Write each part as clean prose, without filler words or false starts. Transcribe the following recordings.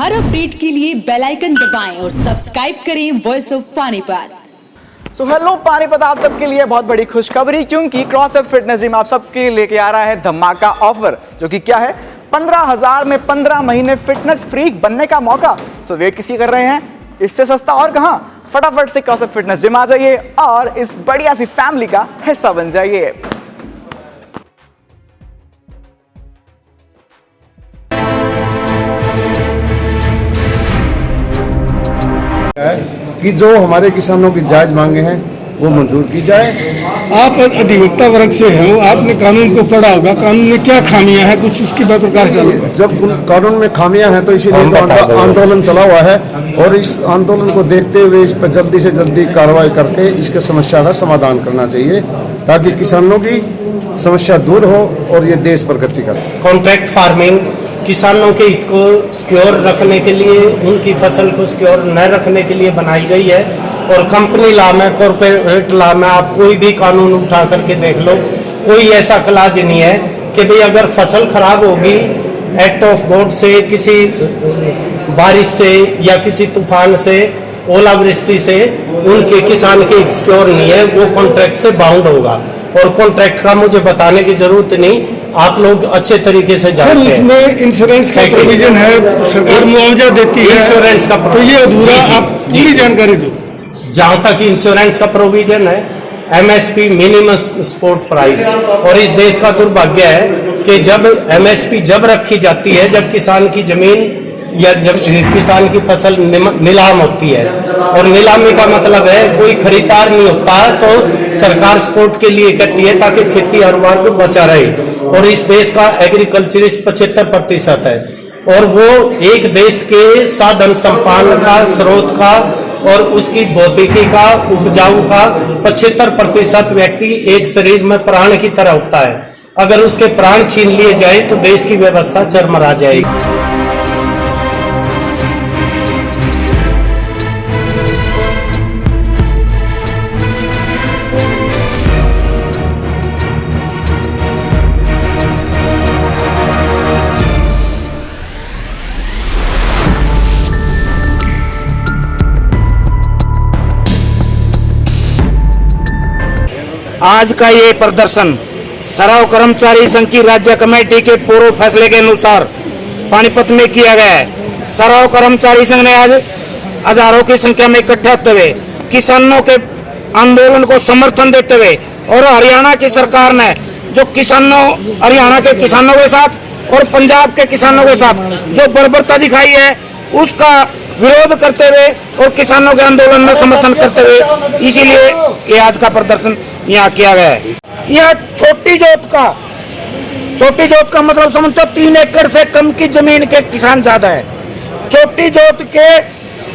हर update के लिए bell icon दबाएं और सब्सक्राइब करें voice of Panipat. So hello Panipat, आप सबके लिए बहुत बड़ी खुशखबरी, क्योंकि क्रॉसअप फिटनेस जिम आप सबके लेके आ रहा है धमाका ऑफर, जो कि क्या है 15,000 में 15 महीने फिटनेस फ्रीक बनने का मौका। सो वेट किसी कर रहे हैं, इससे सस्ता और कहां। फटाफट से क्रॉसअप फिटनेस जिम आ जाइए और इस बढ़िया सी फैमिली का हिस्सा बन जाइए। कि जो हमारे किसानों की जायज मांगे हैं वो मंजूर की जाए। आप अधिवक्ता वर्ग से हैं, आपने कानून को पढ़ा होगा, कानून में क्या खामियां हैं, कुछ उसकी पर प्रकाश डालिए। जब कानून में खामियां हैं तो इसीलिए तो आंदोलन चला हुआ है, और इस आंदोलन को देखते हुए इस पर जल्दी से जल्दी कार्रवाई करके इसके समस्या का समाधान करना चाहिए, ताकि किसानों की समस्या दूर हो और ये देश प्रगति करे। कॉन्ट्रैक्ट फार्मिंग किसानों के हित को सिक्योर रखने के लिए, उनकी फसल को सिक्योर न रखने के लिए बनाई गई है। और कंपनी लॉ में, कॉर्पोरेट लॉ में आप कोई भी कानून उठा करके देख लो, कोई ऐसा क्लॉज नहीं है कि भाई अगर फसल खराब होगी एक्ट ऑफ गॉड से, किसी बारिश से या किसी तूफान से, ओलावृष्टि से, उनके किसान के हित सिक्योर नहीं है, वो कॉन्ट्रैक्ट से बाउंड होगा। और कॉन्ट्रैक्ट का मुझे बताने की जरूरत नहीं, आप लोग अच्छे तरीके से जानते हैं। इसमें इंश्योरेंस का प्रोविजन है, सरकार मुआवजा देती है, इंश्योरेंस का तो ये अधूरा, आप पूरी जानकारी दो। जहां तक इंश्योरेंस का प्रोविजन है, एमएसपी मिनिमम सपोर्ट प्राइस, और इस देश का दुर्भाग्य है कि जब एमएसपी जब रखी जाती है, जब किसान की जमीन या जब किसान की फसल नीलाम होती है, और नीलामी का मतलब है कोई खरीदार नहीं होता, तो सरकार सपोर्ट के लिए करती है ताकि खेती हर वर्ग बचा रहे। और इस देश का एग्रीकल्चरिस्ट 75% है, और वो एक देश के साधन संपन्न का, स्रोत का और उसकी भौतिकी का, उपजाऊ का 75% व्यक्ति एक शरीर में प्राण की तरह होता है। अगर उसके प्राण छीन लिए जाए तो देश की व्यवस्था चरमरा जाएगी। आज का ये प्रदर्शन सराव कर्मचारी संघ की राज्य कमेटी के पूर्व फैसले के अनुसार पानीपत में किया गया है। सराव कर्मचारी संघ ने आज हजारों की संख्या में इकट्ठे होते हुए किसानों के आंदोलन को समर्थन देते हुए, और हरियाणा की सरकार ने जो हरियाणा के किसानों के साथ और पंजाब के किसानों के साथ जो बर्बरता दिखाई है, उसका विरोध करते हुए और किसानों के आंदोलन में समर्थन करते हुए, इसीलिए ये आज का प्रदर्शन यहाँ किया गया है। यह छोटी जोत का मतलब समझते हो, 3 एकड़ से कम की जमीन के किसान ज्यादा है। छोटी जोत के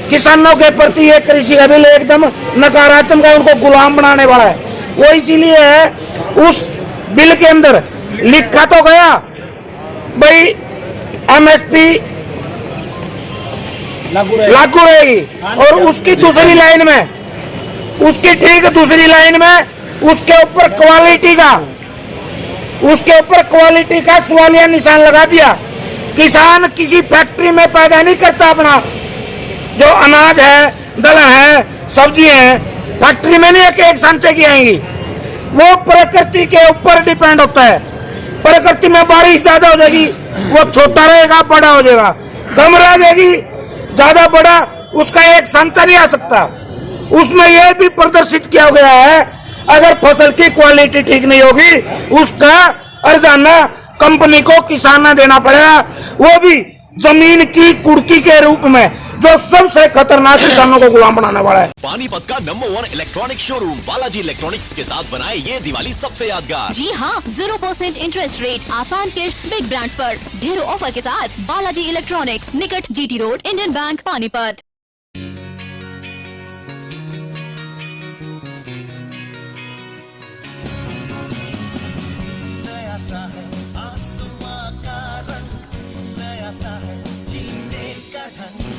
किसानों के प्रति ये कृषि का बिल एकदम नकारात्मक है, उनको गुलाम बनाने वाला है। वो इसीलिए है, उस बिल के अंदर लिखा तो गया भाई एमएसपी लागू रहेगी, और उसकी दूसरी लाइन में, उसकी ठीक दूसरी लाइन में उसके ऊपर क्वालिटी का सवालिया निशान लगा दिया। किसान किसी फैक्ट्री में पैदा नहीं करता अपना जो अनाज है, दलहन है, सब्जी है, फैक्ट्री में नहीं एक सांचे की आएंगी, वो प्रकृति के ऊपर डिपेंड होता है। प्रकृति में बारिश ज्यादा हो जाएगी, वो छोटा रहेगा, बड़ा हो जाएगा, कम रह जाएगी, ज्यादा बड़ा, उसका एक सांचा नहीं आ सकता। उसमें यह भी प्रदर्शित किया गया है, अगर फसल की क्वालिटी ठीक नहीं होगी, उसका अर्जाना कंपनी को किसान ने देना पड़ेगा, वो भी जमीन की कुर्की के रूप में, जो सबसे खतरनाक किसानों को गुलाम बनाने वाला है। पानीपत का number 1 electronic showroom Balaji electronics के साथ बनाए ये दिवाली सबसे यादगार। जी हाँ, 0% इंटरेस्ट रेट, आसान किश्त, बिग ब्रांड्स पर ढेरों ऑफर के साथ बालाजी इलेक्ट्रॉनिक्स, निकट GT road, Indian bank, Panipat. नया सा है जीने का ढंग।